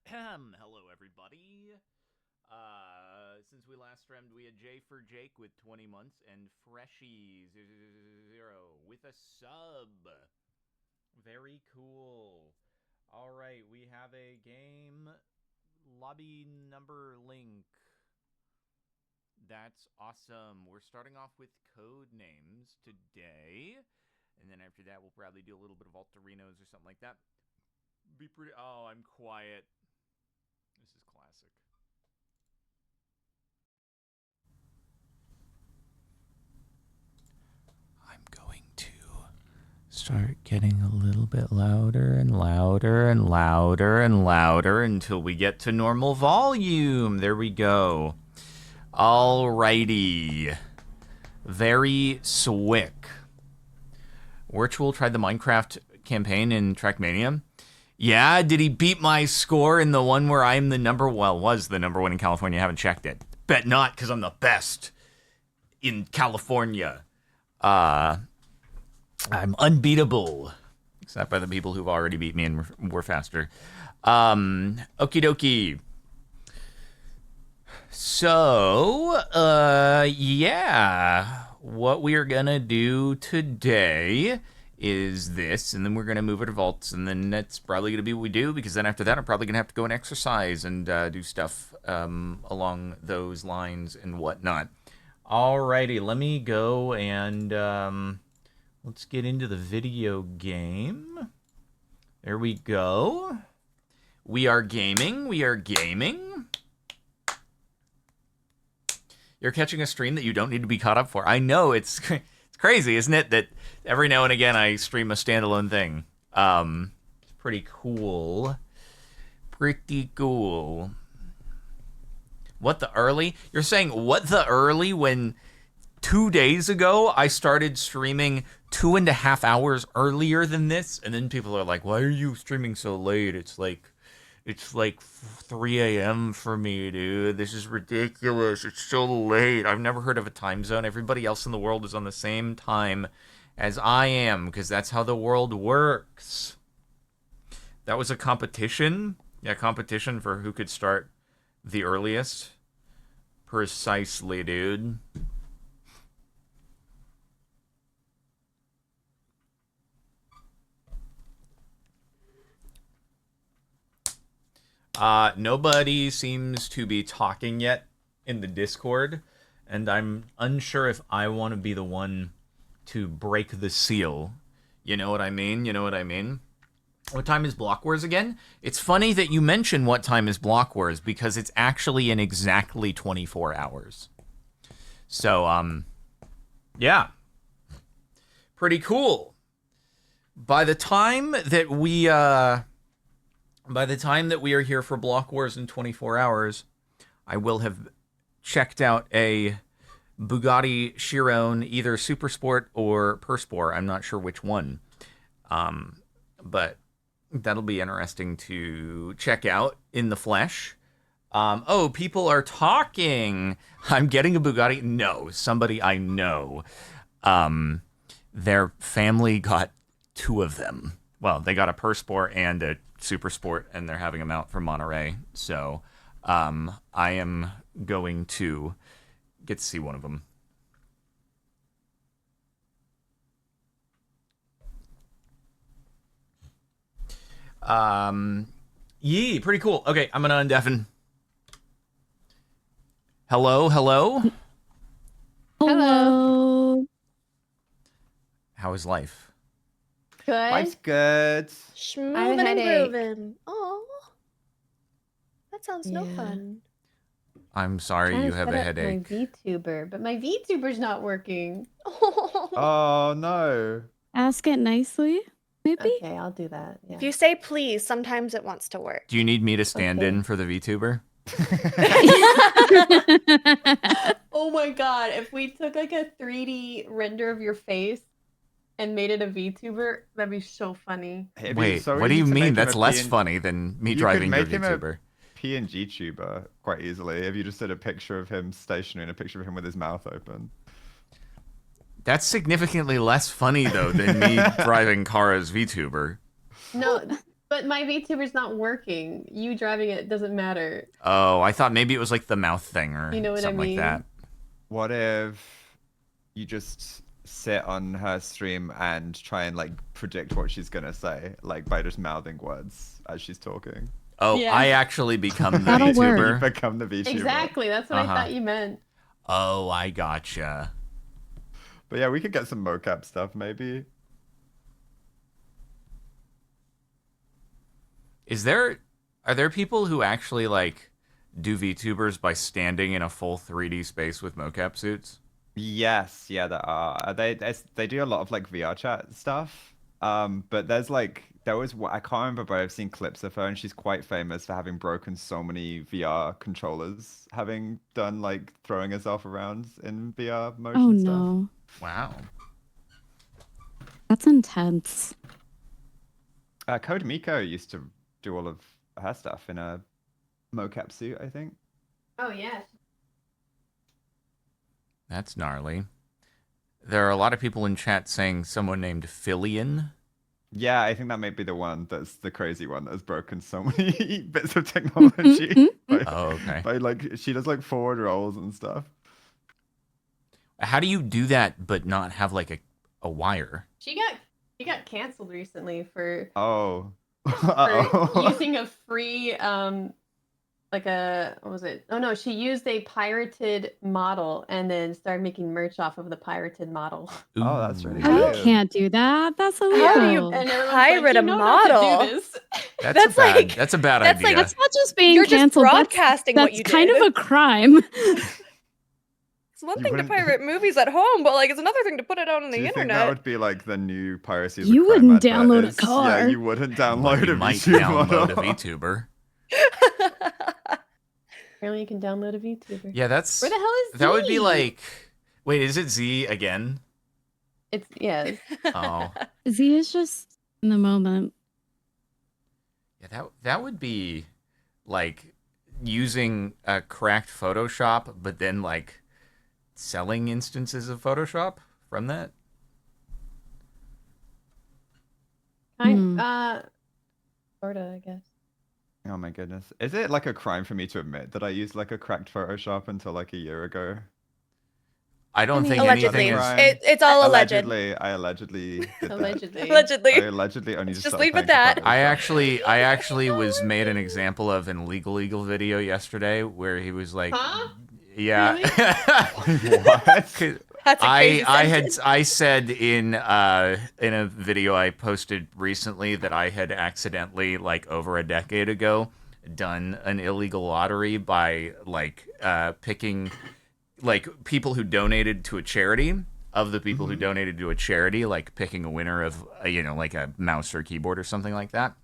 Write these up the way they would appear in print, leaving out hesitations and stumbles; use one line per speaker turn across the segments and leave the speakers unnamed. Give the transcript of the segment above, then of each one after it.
Hello, everybody. Since we last streamed, we had J for Jake with 20 months and Freshy0 with a sub. Very cool. All right, we have a game lobby number link. That's awesome. We're starting off with code names today. And then after that, we'll probably do a little bit of Alterinos or something like that. Be pretty. Oh, I'm quiet. This is classic. I'm going to start getting a little bit louder and louder and louder and louder until we get to normal volume. There we go. Alrighty. Very swick. Virtual tried the Minecraft campaign in Trackmania. Yeah, did he beat my score in the one where I'm the was the number one in California? I haven't checked it. Bet not, because I'm the best in California. I'm unbeatable. Except by the people who've already beat me and were faster. Okie dokie. So, yeah. What we are gonna do today is this, and then we're going to move it to vaults, and then that's probably going to be what we do, because then after that I'm probably going to have to go and exercise and do stuff along those lines and whatnot. Alrighty, let me go and let's get into the video game. There we go. We are gaming. We are gaming. You're catching a stream that you don't need to be caught up for. I know, it's crazy, isn't it, that every now and again I stream a standalone thing. It's pretty cool. Pretty cool. What the early? You're saying what the early when 2 days ago I started streaming 2.5 hours earlier than this? And then people are like, why are you streaming so late? It's like 3 a.m. for me, dude. This is ridiculous. It's so late. I've never heard of a time zone. Everybody else in the world is on the same time as I am, because that's how the world works. That was a competition? Yeah, competition for who could start the earliest. Precisely, dude. Nobody seems to be talking yet in the Discord, and I'm unsure if I want to be the one to break the seal. You know what I mean? You know what I mean? What time is Block Wars again? It's funny that you mention what time is Block Wars, because it's actually in exactly 24 hours. So, yeah. Pretty cool. By the time that we are here for Block Wars in 24 hours, I will have checked out a Bugatti Chiron, either Super Sport or Persport. I'm not sure which one. But that'll be interesting to check out in the flesh. Oh, people are talking. I'm getting a Bugatti. No, somebody I know. Their family got 2 of them. Well, they got a Persport and a Super Sport, and they're having them out from Monterey. So I am going to get to see one of them. Yee, pretty cool. Okay, I'm gonna undeafen. Hello, hello.
Hello.
How is life?
Good.
Life's good.
Schmoovin' and groovin'. Oh, that sounds no fun.
I'm sorry you have a headache.
My VTuber, but my VTuber's not working.
Oh no.
Ask it nicely, maybe?
Okay, I'll do that. Yeah.
If you say please, sometimes it wants to work.
Do you need me to stand in for the VTuber?
Oh my god, if we took like a 3D render of your face and made it a VTuber, that'd be so funny.
Wait, what do you mean? That's less funny than me driving your VTuber.
PNG tuber quite easily if you just did a picture of him stationary and a picture of him with his mouth open.
That's significantly less funny though than me driving Kara's VTuber.
No, But my VTuber's not working. You driving it doesn't matter.
Oh, I thought maybe it was like the mouth thing or
You know what I
something like
mean?
that.
What if you just sit on her stream and try and like predict what she's gonna say, like by just mouthing words as she's talking?
Oh,
Yeah.
I actually become the
That'll work.
You
VTuber.
become the VTuber.
Exactly. That's what
Uh-huh.
I thought you meant.
Oh, I gotcha.
But yeah, we could get some mocap stuff maybe.
Are there people who actually like do VTubers by standing in a full 3D space with mocap suits?
Yes, yeah, there are. They do a lot of like VR chat stuff. But I can't remember, but I've seen clips of her, and she's quite famous for having broken so many VR controllers, having done like throwing herself around in VR motion
Oh
stuff.
no.
Wow.
That's intense.
Code Miko used to do all of her stuff in a mocap suit, I think.
Oh, yeah.
That's gnarly. There are a lot of people in chat saying someone named Filian.
Yeah, I think that might be the one that's the crazy one that has broken so many bits of technology.
Oh, okay.
By like she does like forward rolls and stuff.
How do you do that but not have like a wire?
She got canceled recently for
Oh.
using a free what was it? Oh no, she used a pirated model and then started making merch off of the pirated model.
Oh, that's really
Oh,
good.
you can't do that. That's
How
illegal.
do you
And everyone's
pirate
like,
a
"You know not to do
model?"
this."
That's like-
that's a bad
that's
idea.
like-
That's not just being
You're just
canceled.
broadcasting
that's
what you
kind
did.
of a crime.
It's one
You
thing to
wouldn't-
pirate movies at home, but like it's another thing to put it out on
Do
the
you think that
internet.
would be like the new piracy? Is
You
a crime
wouldn't
advert
download a
is-
car.
Yeah, you wouldn't
But
download
you
a
might
VTuber
download a
model.
VTuber.
Apparently, you can download a VTuber.
Yeah, that's
Where the hell is
that would be
Z?
like. Wait, is it Z again?
It's yes.
Oh,
Z is just in the moment.
yeah. That would be like using a cracked Photoshop, but then like selling instances of Photoshop from that.
Sorta, I guess.
Oh my goodness. Is it like a crime for me to admit that I used like a cracked Photoshop until like a year ago?
I don't think
Allegedly,
anything is.
Crime.
it's all alleged.
I allegedly did that.
Allegedly.
Allegedly.
I allegedly only
Just
started
leave it
paying for
that.
Photoshop.
I actually was made an example of in Legal video yesterday where he was like,
Huh?
yeah.
What?
That's a crazy sentence.
I said in a video I posted recently that I had accidentally like over a decade ago done an illegal lottery by like picking like people who donated to a charity. Of the people who donated to a charity, like picking a winner of like a mouse or keyboard or something like that.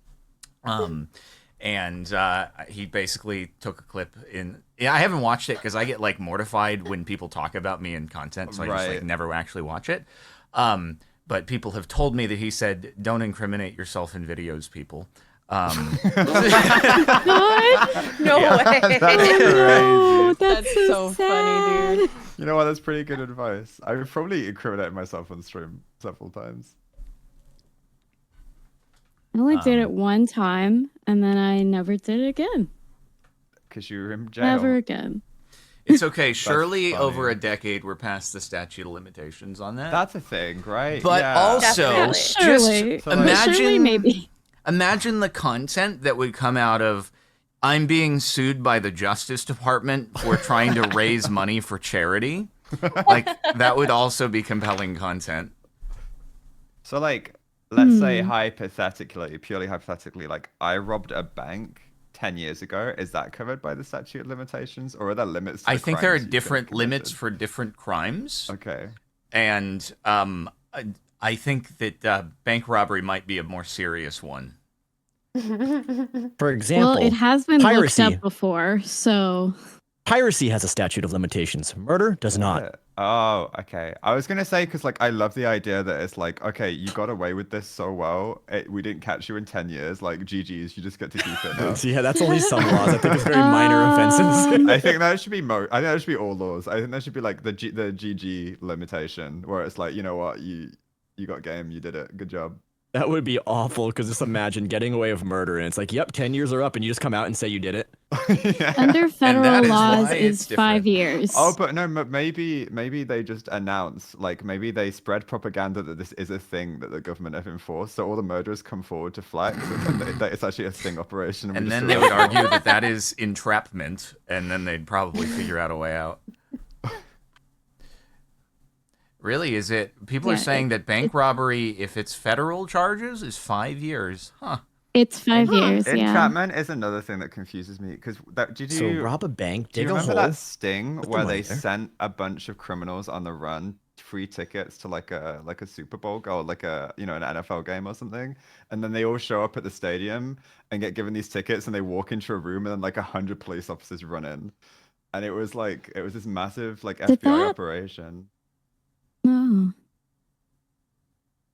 And he basically took a clip in. Yeah, I haven't watched it because I get like mortified when people talk about me in content, so I just like
Right.
never actually watch it. But people have told me that he said, "Don't incriminate yourself in videos, people."
What?
No way.
That's
No,
crazy.
that's
so funny,
sad.
dude.
You know what? That's pretty good advice. I've probably incriminated myself on stream several times.
I only did it one time, and then I never did it again.
Because you were in jail.
Never again.
It's okay. Surely
funny.
over a decade, we're past the statute of limitations on that.
That's a thing, right?
But
yeah.
also,
Definitely.
Surely.
So, like-
imagine,
Surely, maybe.
imagine the content that would come out of I'm being sued by the Justice Department for trying to raise money for charity. Like, that would also be compelling content.
So like, let's say hypothetically, purely hypothetically, like I robbed a bank 10 years ago. Is that covered by the statute of limitations, or are there limits to
I
the
think there are
crimes you could have
different limits
committed?
for different crimes.
Okay.
And I think that bank robbery might be a more serious one.
For example,
Well, it has been
piracy.
looked up before, so
Piracy has a statute of limitations. Murder does not.
Yeah. Oh, okay. I was gonna say because like I love the idea that it's like, okay, you got away with this so well. We didn't catch you in 10 years. Like GG's, you just get to keep it now.
So yeah, that's only some laws. I think it's very minor offenses.
I think that should be I think that should be all laws. I think that should be like the GG limitation, where it's like, you know what, you got game, you did it, good job.
That would be awful because just imagine getting away with murder and it's like, yep, 10 years are up, and you just come out and say you did it.
Yeah.
Under federal
is
laws
why
is
it's
5
different.
years.
Oh, but no, maybe they just announce, like maybe they spread propaganda that this is a thing that the government have enforced, so all the murderers come forward to flex, and then that it's actually a sting operation.
And
we
then
just
they
do
would
it.
argue that that is entrapment, and then they'd probably figure out a way out. Really, is it? People are
Yeah,
saying that bank robbery, if it's federal charges, is 5 years. Huh.
It's 5 years, yeah.
Entrapment is another thing that confuses me because did
So
you
rob a bank,
do you
dig a
remember
hole.
that sting
put the
where
money
they
there.
sent a bunch of criminals on the run free tickets to like a Super Bowl or like a an NFL game or something, and then they all show up at the stadium and get given these tickets, and they walk into a room and then like 100 police officers run in, and it was this massive like
Did
FBI
that-
operation.
No.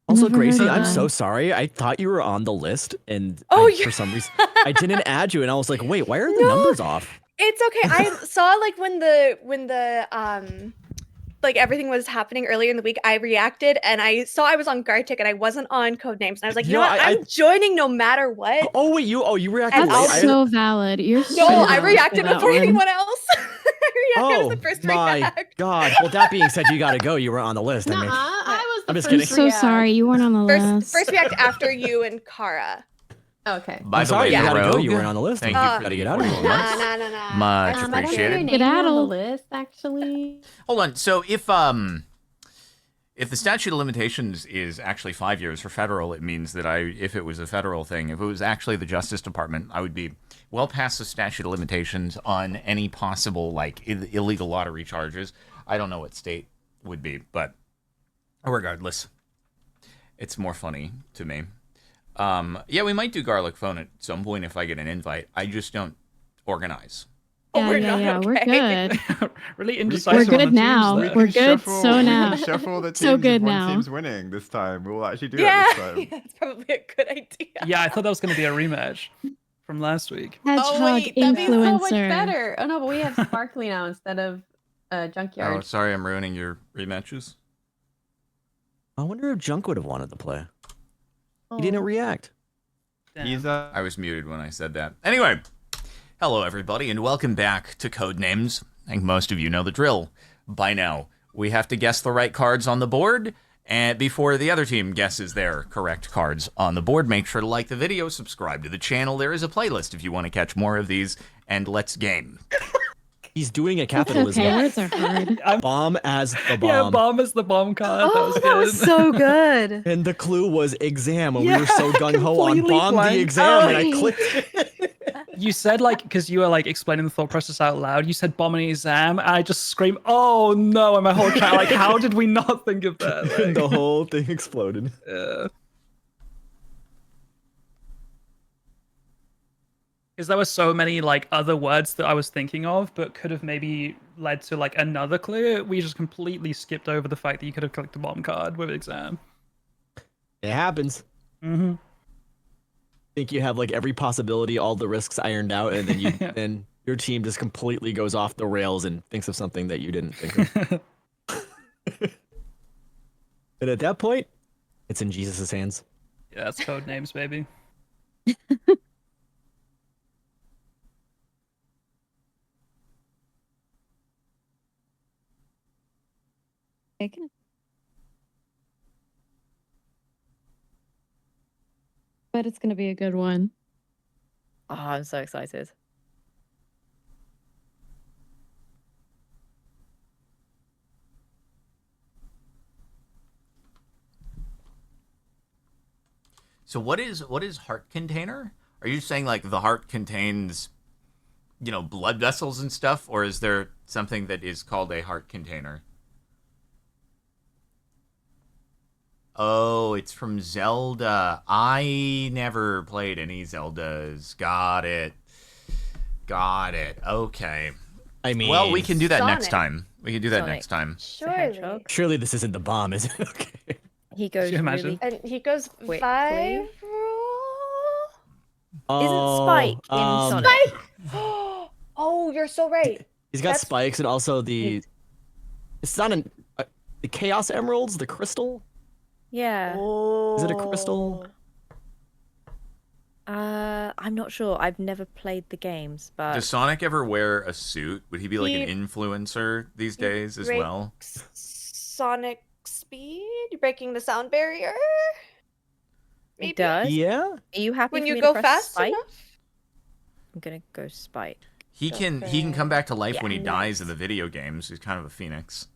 Also,
Never heard
Gracie,
of
I'm
that.
so sorry. I thought you were on the list, and
Oh,
for
yeah.
some reason I didn't add you, and I was like, wait, why are the
No.
numbers off?
It's okay. I saw like when the like everything was happening earlier in the week, I reacted and I saw I was on Gartic and I wasn't on Codenames. And I was like, you know
No,
what?
I-
I'm joining no matter what.
Oh wait, you reacted
And
late.
That's
I'll
so valid. You're so
No, I
valid
reacted
for that
before
one.
anyone else. I was
Oh
the first to
my
react.
god! Well, that being said, you gotta go. You were on the list. I
Nuh-uh,
mean,
I was the
I'm just
first
I'm
kidding.
so
react.
sorry. You weren't on the list.
First react after you and Kara.
Okay.
By
I'm
the
sorry,
way,
you gotta go.
Rogue,
You weren't on the list.
Thank
Oh,
you
Uh,
for
gotta
the
get out of
41
here.
months.
Nah.
Much
I don't see
appreciated.
your name on
Skedaddle.
the list, actually.
Hold on. So if the statute of limitations is actually 5 years for federal, it means that if it was a federal thing, if it was actually the Justice Department, I would be well past the statute of limitations on any possible like illegal lottery charges. I don't know what state would be, but regardless, it's more funny to me. Yeah, we might do garlic phone at some point if I get an invite. I just don't organize.
Oh, we're not
We're
okay.
good.
Really
We're
indecisive.
good
on the
now.
teams there.
We're good so
we
now.
can shuffle the teams
So good
if one
now.
team's winning this time. We'll actually do
Yeah,
it this time.
that's probably a good idea.
Yeah, I thought that was going to be a rematch from last week.
Hedgehog
wait, that'd be so much
influencer.
better. Oh no, but we have Sparkly now instead of Junkyard.
Oh, sorry, I'm ruining your rematches.
I wonder if Junk would have wanted to play.
Oh.
He didn't react.
Damn.
He's
I was muted when I said that. Anyway, hello everybody, and welcome back to Codenames. I think most of you know the drill by now. We have to guess the right cards on the board, and before the other team guesses their correct cards on the board, make sure to like the video, subscribe to the channel. There is a playlist if you want to catch more of these, and let's game.
He's doing a
It's
capitalism.
okay. Words are hard.
Bomb as the bomb.
Yeah, bomb is the bomb card.
Oh,
that was good.
so good.
And the clue was exam, and we
Yeah,
were so gung ho on
completely
bomb
blank.
the exam, and I
Oh.
clicked.
You said like because you were like explaining the thought process out loud. You said bomb and exam. And I just screamed, "Oh no!" And my whole chat like, how did we not think of that?
and
Like,
the whole thing exploded.
because there were so many like other words that I was thinking of, but could have maybe led to like another clue. We just completely skipped over the fact that you could have clicked the bomb card with exam.
It happens.
Mm-hmm.
Think you have like every possibility, all the risks ironed out, and then then your team just completely goes off the rails and thinks of something that you didn't think of. And at that point, it's in Jesus' hands.
Yeah, that's code names, baby.
But it's gonna be a good one.
Oh, I'm so excited.
So what is heart container? Are you saying like the heart contains, blood vessels and stuff, or is there something that is called a heart container? Oh, it's from Zelda. I never played any Zeldas. Got it. Okay.
I mean,
Well, we can do that next
Sonic.
time. We can do that
Sonic.
next time.
Surely.
hedgehog.
surely this isn't the bomb, is it? Okay.
He goes
you imagine?
really.
And he goes
Quickly.
viral.
Isn't Spike in Sonic?
Oh, you're so right.
He's got
That's-
spikes and also the. It's not the Chaos Emeralds, the crystal.
Yeah.
Oh.
Is it a crystal?
I'm not sure. I've never played the games, but
Does Sonic ever wear a suit? Would he be like an
He-
influencer these
he
days as well?
breaks Sonic speed? You're breaking the sound barrier?
he
Maybe?
does.
Yeah.
Are you happy
When
for
you
me
go
to press
fast
Spike?
enough?
I'm gonna go Spike.
He
Go
can come
for-
back to life
Yeah,
when he dies in
nice.
the video games. He's kind of a phoenix.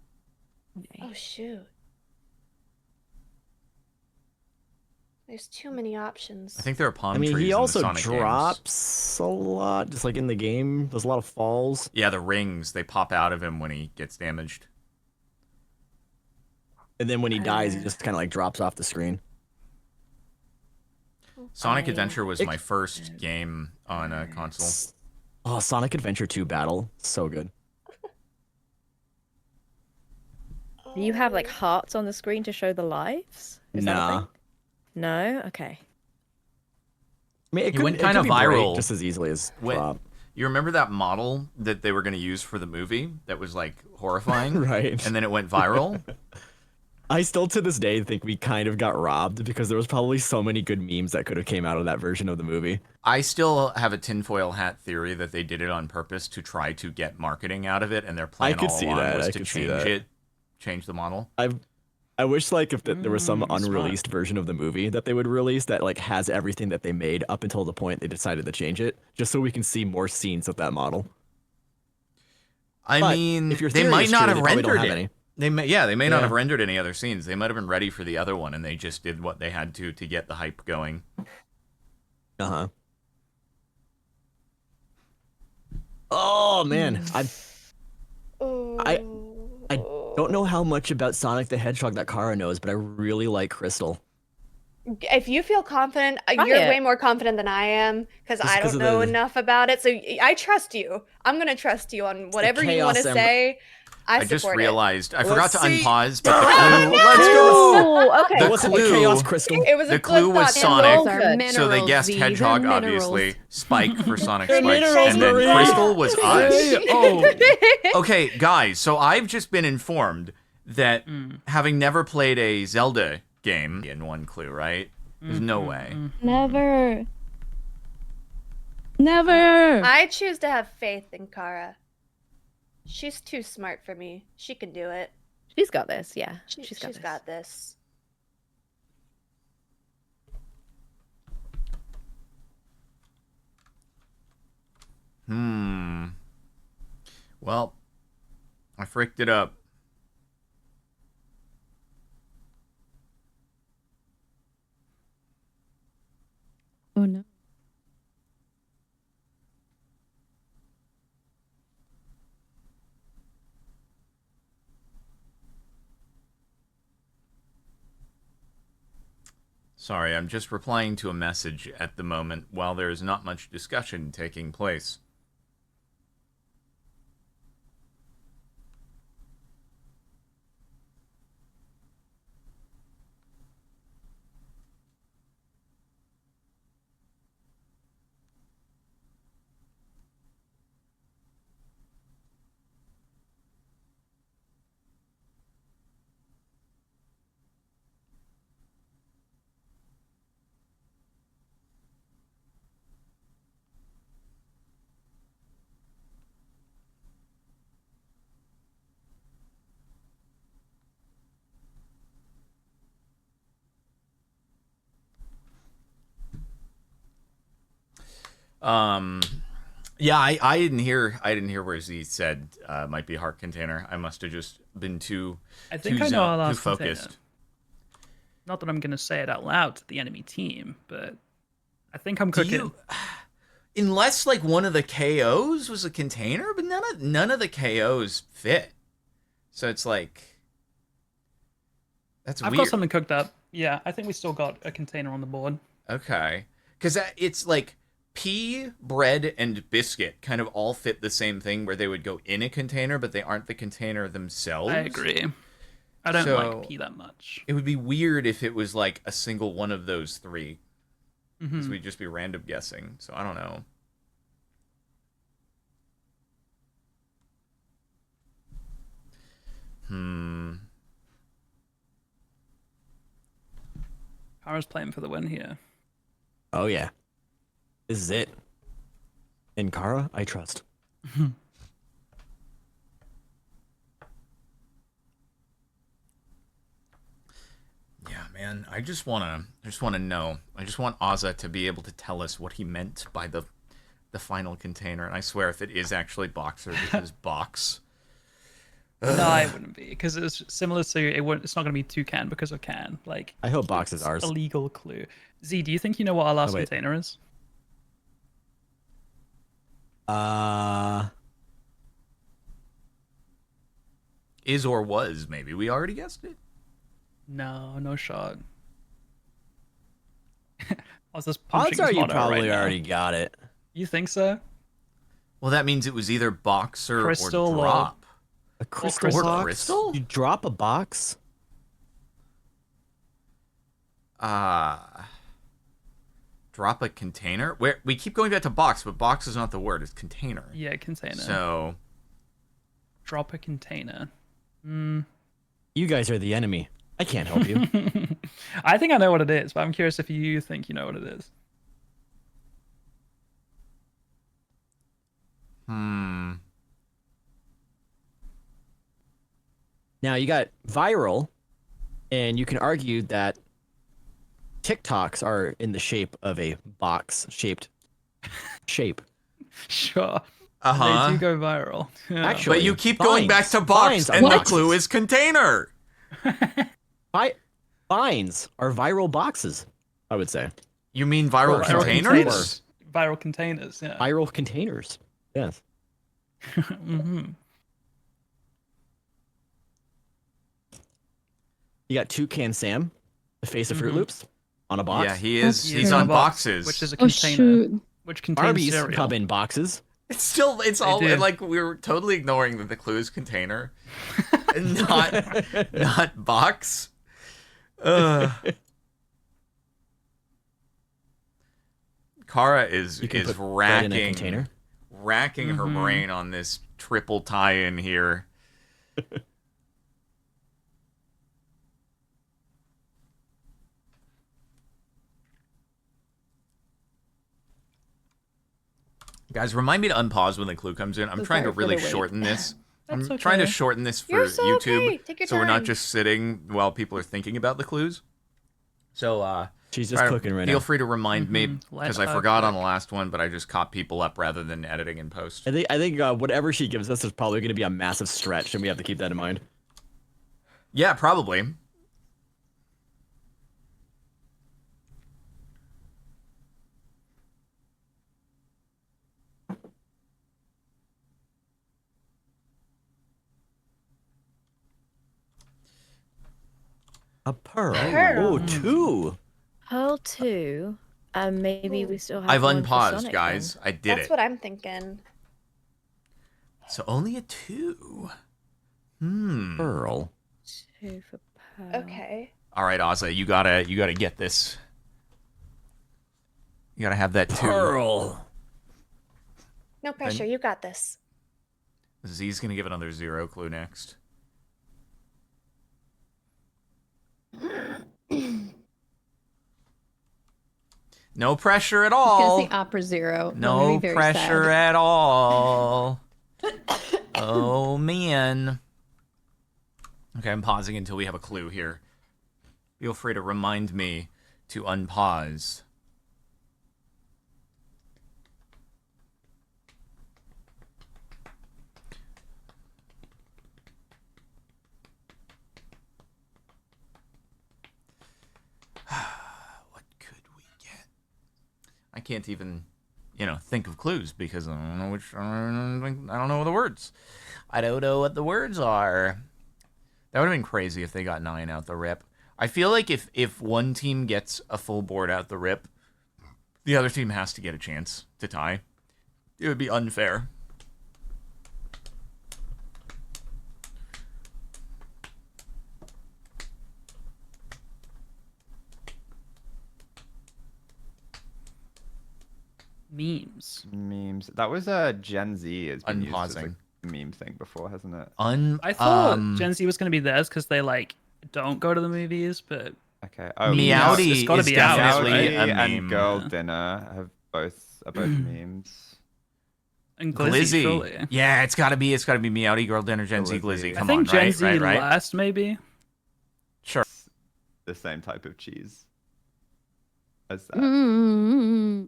Oh, shoot. There's too many options.
I think there are palm
I mean,
trees
he
in the
also
Sonic games.
drops a lot, just like in the game. There's a lot of falls.
Yeah, the rings, they pop out of him when he gets damaged.
And then when he dies, he just kind of like drops off the screen.
Sonic
I-
Adventure was
It-
my first game on a console.
Oh, Sonic Adventure 2 Battle. So good.
Do you have like hearts on the screen to show the lives? Is that a
Nah.
thing? No. Okay.
I mean, it
He
could,
went
it
kinda
could be break
viral
just as easily as
when-
drop.
You remember that model that they were going to use for the movie that was like horrifying?
Right.
And then it went viral?
I still to this day think we kind of got robbed because there was probably so many good memes that could have came out of that version of the movie.
I still have a tinfoil hat theory that they did it on purpose to try to get marketing out of it, and their plan
could
all
see
along
that,
was
I
to
could see
change
that.
it, change the model.
I wish like if there was some
Smart.
unreleased version of the movie that they would release that like has everything that they made up until the point they decided to change it, just so we can see more scenes of that model.
I
But
mean,
if your
they
theory
might
is
not
true,
have
they probably don't
rendered
have
it.
any.
They may not
Yeah.
have rendered any other scenes. They might have been ready for the other one, and they just did what they had to get the hype going.
Uh-huh. Oh man, I don't know how much about Sonic the Hedgehog that Kara knows, but I really like Crystal.
If you feel confident,
Try
you're
it.
way more confident than I am because
Just
I
'cause
don't
of
know
the-
enough about it. So I trust you. I'm gonna trust you on whatever you want to
Chaos
say. I
I just
support it.
realized I forgot to
see.
unpause, but the clue. Let's go.
Oh, okay.
The
It wasn't
clue-
a Chaos Crystal.
It was a
The
good
clue was
thought.
Sonic,
Those are minerals,
so they guessed
Z,
Hedgehog,
they're minerals.
obviously. Spike for Sonic
They're
Spikes,
minerals,
and then
Marie.
Crystal was us.
Hey, oh.
Okay, guys, so I've just been informed that having never played a Zelda game in one clue, right? There's no way.
Never. Never.
I choose to have faith in Kara. She's too smart for me. She can do it.
She's got this. Yeah.
She's
got this.
got this.
Well, I fricked it up.
Oh no.
Sorry, I'm just replying to a message at the moment while there is not much discussion taking place. Yeah, I didn't hear where Z said might be heart container. I must have just been too
I think
too
I know our
too
last
focused.
container. Not that I'm going to say it out loud to the enemy team, but I think I'm
Do
cooking.
you, unless like one of the KOs was a container, but none of the KOs fit. So it's like that's
I've
weird.
got something cooked up. Yeah, I think we still got a container on the board.
Okay, because it's like pea, bread, and biscuit kind of all fit the same thing, where they would go in a container, but they aren't the container themselves.
I agree. I don't
So-
like pea that much.
It would be weird if it was like a single one of those three, because
Mhm.
we'd just be random guessing. So I don't know.
Kara's playing for the win here.
Oh yeah, this is it. In Kara, I trust.
Yeah, man. I just wanna know. I just want Ozza to be able to tell us what he meant by the final container. And I swear, if it is actually Boxer, because Box.
No, it wouldn't be, because it's similar to it's not going to be Toucan because of can. Like,
I hope Box is
it's
ours.
a legal clue. Z, do you think you know what our last
Oh, wait.
container is?
Is or was, maybe. We already guessed it.
No, no shot. I was just
Odds
punching
are
his
you
motto
probably
right now.
already got it.
You think so?
Well, that means it was either Boxer
Crystal
or
or-
Drop.
A crystal
crystal.
box?
Crystal?
You drop a box?
Drop a container? Where we keep going back to box, but box is not the word, it's container.
Yeah, container.
So
Drop a container.
You guys are the enemy. I can't help you.
I think I know what it is, but I'm curious if you think you know what it is.
Now you got viral, and you can argue that TikToks are in the shape of a box-shaped shape.
Sure.
Uh-huh.
They do go viral. Yeah.
Actually,
but you keep going back to box,
vines are
and the
boxes.
clue is container.
Vines are viral boxes, I would say.
You mean viral
Viral
containers?
Viral containers, yeah.
Viral containers. Yes.
Mm-hmm.
You got Toucan Sam, the face of Fruit Loops, on a box.
Yeah, he is.
That's
He's
true.
on
a box,
boxes.
which is a
Oh
container,
shoot.
which contains
Barbies
cereal.
come in boxes.
It's all
do.
like we're totally ignoring that the clue is container, and not box. Kara is
You can
is
put bread in a
racking
container.
her brain on this triple tie-in here. Guys, remind me to unpause when the clue comes in. I'm
So
trying to
sorry for the
really
wait.
shorten this. I'm
That's
trying to
okay.
shorten this for
You're so
YouTube,
okay. Take your
so we're not
time.
just sitting while people are thinking about the clues. So,
She's just
try-
cooking right
feel
now.
free to remind me
Let
because I
her
forgot on
cook.
the last one, but I just caught people up rather than editing in post.
I think whatever she gives us is probably going to be a massive stretch, and we have to keep that in mind.
Yeah, probably.
A pearl.
Pearl.
Oh, two.
Pearl 2, and maybe we still have
I've
one for
unpaused,
Sonic
guys.
then.
I did
That's
it.
what I'm thinking.
So only a 2.
Pearl.
2 for Pearl.
Okay.
All right, Ozza, you gotta get this. You gotta have that 2.
Pearl.
No pressure. You got this.
Z's gonna give another 0 clue next. No pressure at
I was
all.
gonna say Opera Zero. I'm
No
gonna be very
pressure
sad.
at all. Oh man. Okay, I'm pausing until we have a clue here. Feel free to remind me to unpause. What could we get? I can't even, think of clues because I don't know the words. I don't know what the words are. That would have been crazy if they got 9 out the rip. I feel like if one team gets a full board out the rip, the other team has to get a chance to tie. It would be unfair.
Memes.
Memes. That was Gen Z has been used as
Unpausing.
a meme thing before, hasn't it?
I thought Gen Z was going to be theirs because they don't go to the movies, but
Okay. Oh,
Meowdy
it's gotta
is
be out,
definitely
right?
a
Meowdy
meme.
and Girl Dinner are both memes.
And Glizzy, surely.
Yeah, it's gotta be Meowdy, Girl Dinner, Gen Z,
Glizzy.
Glizzy.
I
Come
I think
on,
Gen
right,
Z
right, right.
last, maybe.
Sure.
The same type of cheese as that.
Mm.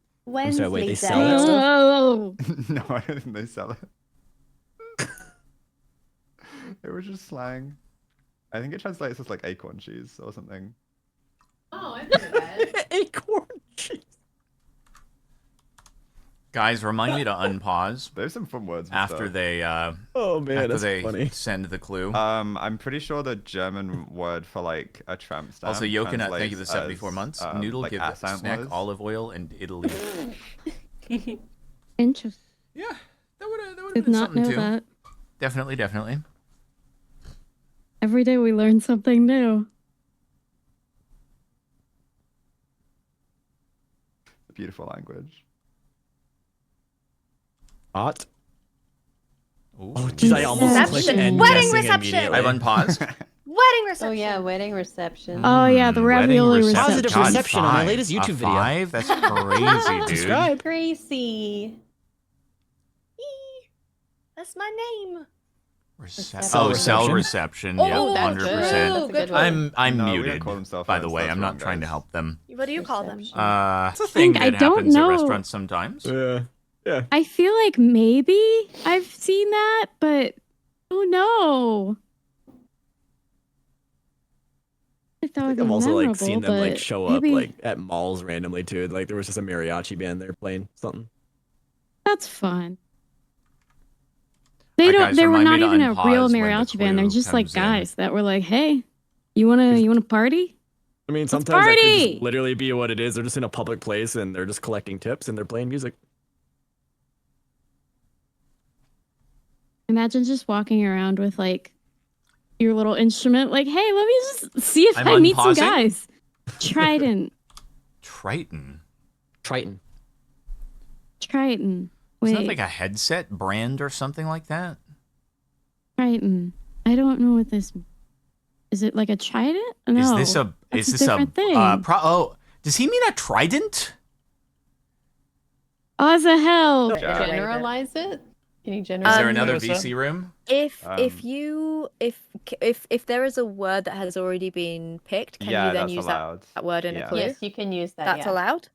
sorry, wait, they
Wednesday.
sell that stuff?
Oh.
No, I don't think they sell it. It was just slang. I think it translates as like acorn cheese or something.
Oh, I've heard that.
Acorn cheese.
Guys, remind me to unpause
There's some fun words and
after
stuff.
they
Oh man,
after
that's
they
funny.
send the clue.
I'm pretty sure the German word for like a tramp stamp.
Also, Yokinut, thank you for the
translates
74
as,
months. Noodle,
like
give
ass
snack
antlers.
olive oil and Italy.
Interesting.
Yeah, that would have
Did
been
not
something
know
too.
that.
Definitely.
Every day we learn something new.
A beautiful language.
Hot.
Ooh.
Oh, jeez, I almost clicked
Reception.
end
Wedding
guessing
reception.
immediately.
I've unpaused.
Wedding reception.
Oh yeah, wedding reception.
Oh yeah, the
Wedding
ravioli
reception.
Positive
reception.
reception on my
five.
latest
A
YouTube video.
5? That's crazy, dude.
Subscribe.
Gracie.
That's my name.
Oh, cell reception. Yeah,
Oh, that's
100%.
good.
That's a good one.
I'm
No, we don't
muted.
call them cell
By
phones,
the way,
that's
I'm not
wrong,
trying to
guys.
help them.
What do you call them?
Reception.
It's a thing
I
that
don't
happens at
know.
restaurants sometimes.
Yeah.
I feel like maybe I've seen that, but oh no. I thought it'd
I've
be
also like
memorable,
seen them like
but
show up
maybe
like at malls randomly too. Like there was just a mariachi band there playing something.
that's fun. They
Alright,
don't.
guys,
They were
remind me
not
to
even a
unpause
real
when the
mariachi band. They're
clue
just like
comes in.
guys that were like, "Hey, you wanna party?"
I mean, sometimes that could
party!
just literally be what it is. They're just in a public place and they're just collecting tips and they're playing music.
Imagine just walking around with like your little instrument, like, "Hey, let me just see if
I'm
I meet some
unpausing?
guys." Trident,
Triton.
Triton.
Triton.
Isn't
Wait,
that like a headset brand or something like that?
Triton. I don't know what this. Is it like a trident? No.
Is
that's
this
different thing?
does he mean a trident?
Oh, as a hell.
Yeah.
Generalize it? Can you
Is
generalize
there
Um,
another
What's that?
VC room?
If
Um,
if there is a word that has already been picked, can
Yeah,
you then
that's
use
allowed.
that word in
Yeah.
a clue?
Yes, you can use that.
That's
yeah.
allowed?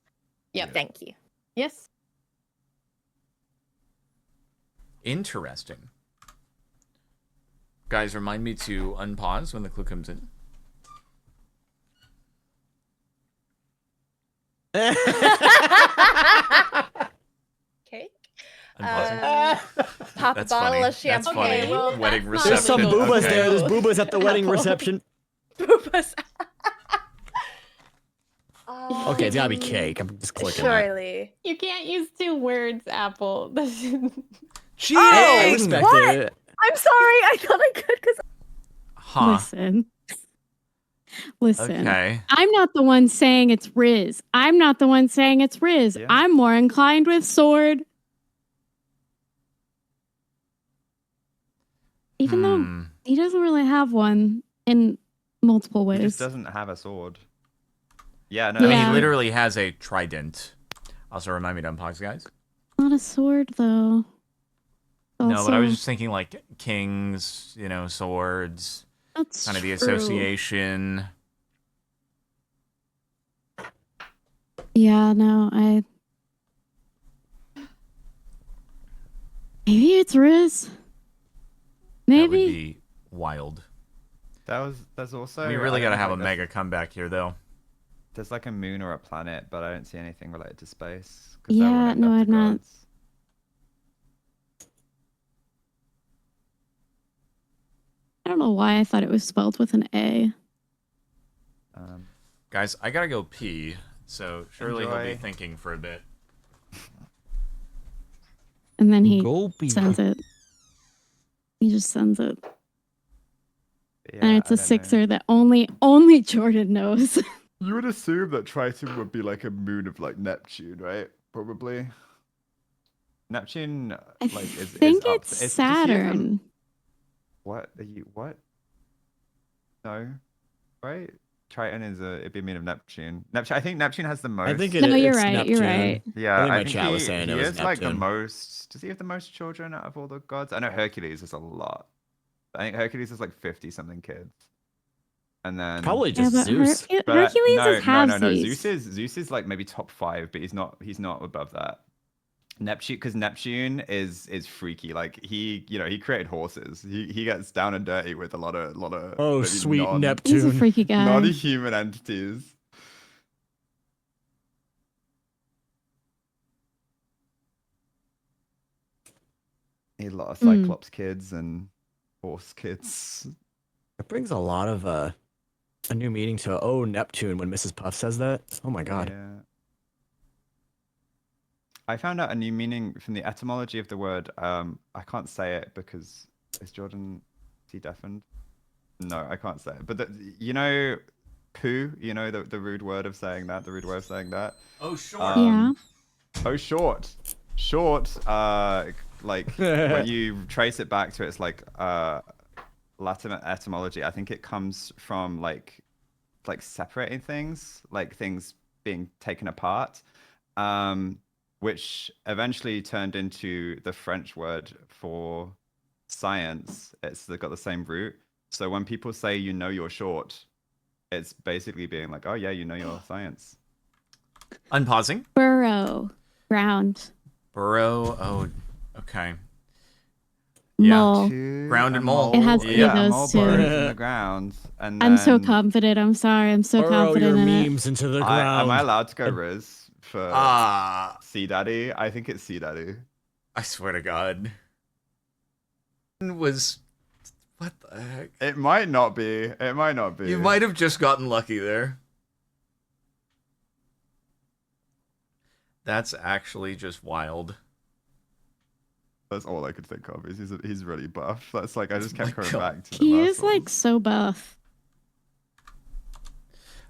Yep.
Thank you.
Yes.
Interesting. Guys, remind me to unpause when the clue comes in.
Cake.
Unpausing.
Pop a
That's
bottle
funny.
of champagne.
That's funny.
Okay, well,
Wedding
that's not
reception.
There's some
legal.
boobas
Okay.
there. There's boobas at the wedding reception.
Boobas.
Okay, it's gotta be cake. I'm just clicking that.
Surely.
You can't use 2 words, Apple.
Cheating!
I respect
what?
it.
I'm sorry. I thought I could because
Huh.
Listen.
Okay.
I'm not the one saying it's Riz. I'm not the one saying it's Riz.
Yeah.
I'm more inclined with Sword. Even though he doesn't really have one in multiple
He just
ways.
doesn't have a sword. Yeah, no.
I mean,
Yeah.
he literally has a trident. Also, remind me to unpause, guys.
Not a sword, though.
No, but I was
Also,
just thinking like kings, swords,
that's
kind of the
true.
association.
Yeah, no, maybe it's Riz.
That would
Maybe.
be wild.
There's also.
We
I
really
don't
got to
know,
have a
like,
mega comeback here, though.
There's like a moon or a planet, but I don't see anything related to space. 'Cause that would
Yeah,
end
no,
up to
I'm not.
gods.
I don't know why I thought it was spelled with an A.
Guys, I gotta go pee, so surely he'll be
Enjoy.
thinking for a bit.
And then he
Go be.
sends it. He just sends it.
Yeah,
And it's
I
a
don't know.
sixer that only Jordan knows.
You would assume that Triton would be like a moon of like Neptune, right? Probably. Neptune,
I
like, is
think
up.
it's
does he have
Saturn.
What are you? What? No, right? Triton is it'd be mean of Neptune. Neptune. I think Neptune has the most.
I think
No, you're
it's
right. You're
Neptune.
right.
Yeah,
I think
I
my
think
chat
he,
was saying
he
it was
is like the
Neptune.
most. Does he have the most children out of all the gods? I know Hercules is a lot. I think Hercules is like 50 something kids. And then
Probably
Yeah,
just
but
Zeus.
but
Hercules
no,
is
no, no, no.
halvesies.
Zeus is like maybe top 5, but he's not above that. Neptune, because Neptune is freaky. Like he created horses. He gets down and dirty with a lot of
Oh,
maybe
sweet
He's a
Neptune.
freaky guy.
non-human entities. He had a lot of Cyclops kids and horse kids.
It brings a lot of a new meaning to Neptune when Mrs. Puff says that. Oh my god.
Yeah. I found out a new meaning from the etymology of the word. I can't say it because is Jordan deafened? No, I can't say it. But you know, poo. You know the rude word of saying that. The rude way of saying that.
Oh, sure.
Yeah.
Oh, short. Short. Like when you trace it back to its like Latin etymology, I think it comes from like separating things, like things being taken apart. Which eventually turned into the French word for science. They've got the same root. So when people say you know you're short, it's basically being like, oh yeah, you know your science.
Unpausing.
Burrow. Ground.
Burrow. Oh, okay.
Mole.
Ground and mole.
It has to be
Yeah.
those
mole
two.
burrows in the ground. And
I'm so
then-
confident. I'm sorry. I'm so
Burrow
confident
your
in it.
memes into the ground.
Am I allowed to go Riz for Sea Daddy? I think it's Sea Daddy.
I swear to God. Was what the heck?
It might not be. It might not be.
You might have just gotten lucky there. That's actually just wild.
That's all I could think of. Is he's really buff. That's like I just kept
my
coming
God.
back to the
He is like
muscles.
so buff.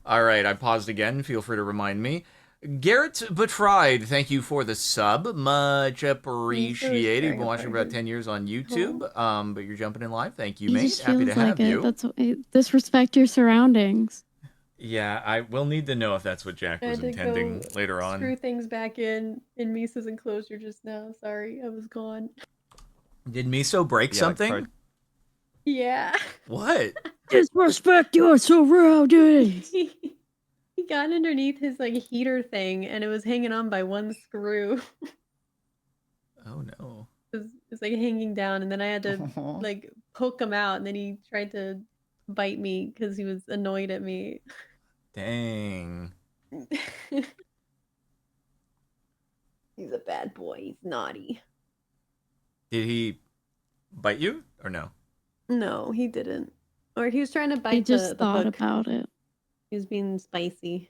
All right, I paused again. Feel free to remind me. Garrett Betried, thank you for the sub. Much appreciated. You've been watching for about 10 years on YouTube, but you're jumping in live. Thank you,
He
mate.
just
Happy
feels
to have
like it.
you.
That's what, disrespect your surroundings.
Yeah, I will need to know if that's what Jack
I
was
had to
intending
go
later on.
screw things back in Misa's enclosure just now. Sorry, I was gone.
Did Miso break
Yeah, like
something?
Yeah.
What?
Disrespect your surroundings.
He got underneath his like heater thing and it was hanging on by one screw.
Oh no.
It was like hanging down and then I had to like poke him out and then he tried to bite me because he was annoyed at me.
Dang.
He's a bad boy. He's naughty.
Did he bite you or no?
No, he didn't. Or he was trying to bite
I just
the
thought
hook.
about it.
He was being spicy.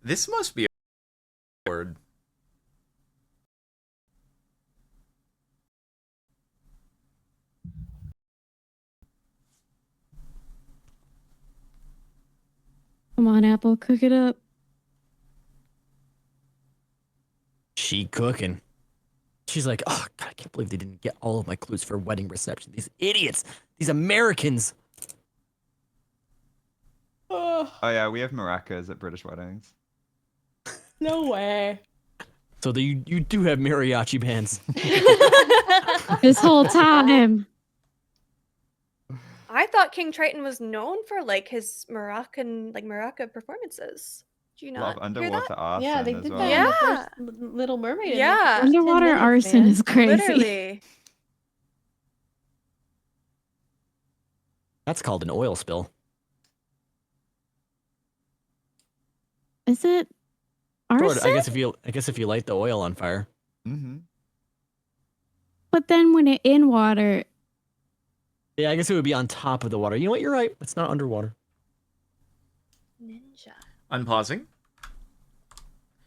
This must be a word.
Come on, Apple, cook it up.
She cooking. She's like, oh god, I can't believe they didn't get all of my clues for wedding reception. These idiots. These Americans.
Oh yeah, we have maracas at British weddings.
No way.
So you do have mariachi bands.
This whole time.
I thought King Triton was known for like his maraca performances. Do you
A lot
not
of
hear
underwater
that?
arson
Yeah, they
as
did
well.
that
Yeah.
in the first Little Mermaid.
Yeah.
In the first 10
Underwater
minutes,
arson
man.
is crazy.
Literally.
That's called an oil spill.
Is it
Or,
arson?
I guess if you light the oil on fire.
Mm-hmm.
But then when it's in water,
Yeah, I guess it would be on top of the water. You know what? You're right. It's not underwater.
Ninja.
Unpausing.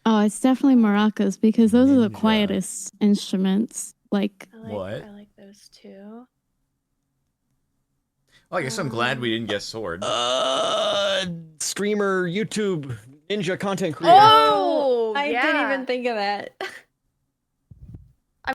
oh, it's definitely maracas because those are the
Ninja.
quietest instruments. Like,
What?
I like those too.
Well, I guess I'm glad we didn't guess sword.
Streamer YouTube Ninja content creator.
Oh,
I didn't
yeah.
even think of that.